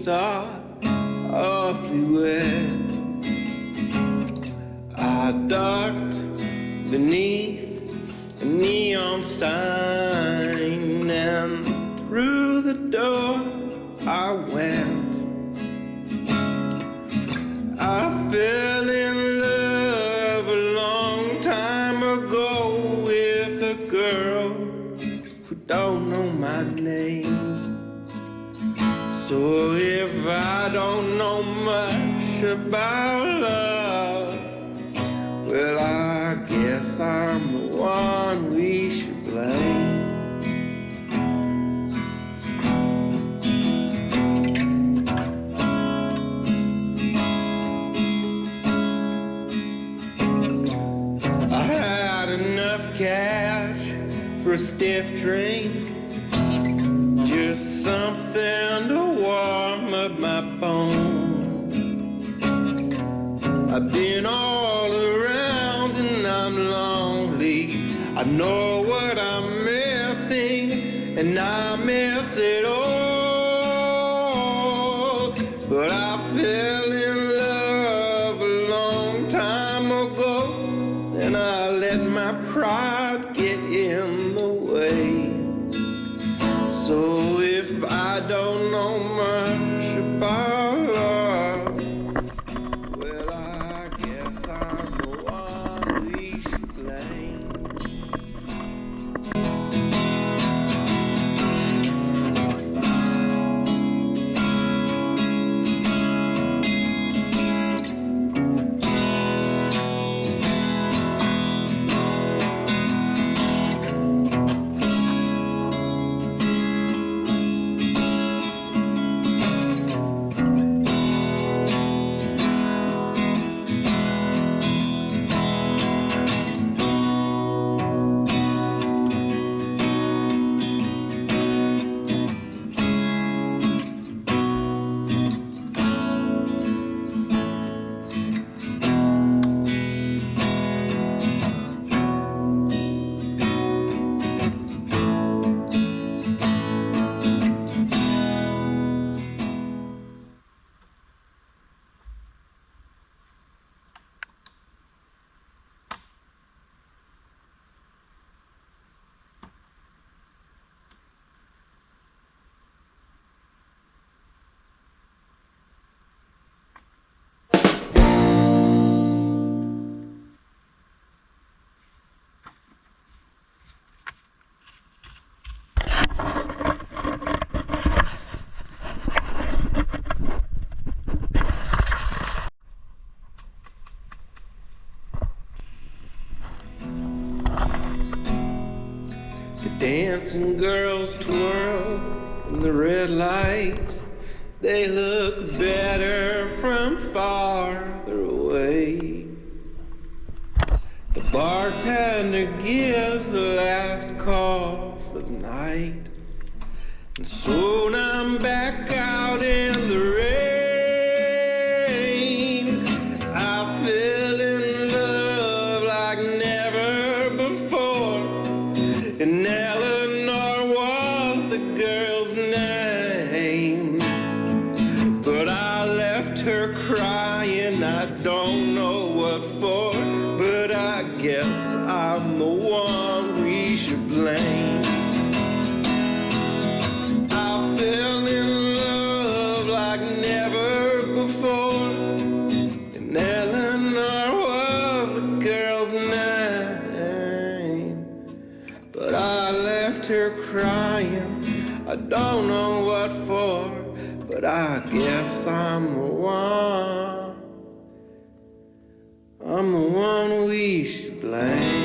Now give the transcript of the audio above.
sheets are awfully wet. I ducked beneath a neon sign, and through the door I went. I fell in love a long time ago with a girl who don't know my name. So if I don't know much about love, well, I guess I'm the one we should blame. I had enough cash for a stiff drink, just something to warm up my bones. I've been all around and I'm lonely. I know what I'm missing, and I miss it all. But I fell in love a long time ago, and I let my pride get in the way. So if I don't know much about love, well, I guess I'm the one we should blame. The dancing girls twirl in the red light. They look better from farther away. The bartender gives the last call for the night, and soon I'm back out in the rain. I fell in love like never before, and Eleanor was the girl's name. But I left her crying, I don't know what for, but I guess I'm the one we should blame. I fell in love like never before, and Eleanor was the girl's name. But I left her crying, I don't know what for, but I guess I'm the one we should blame.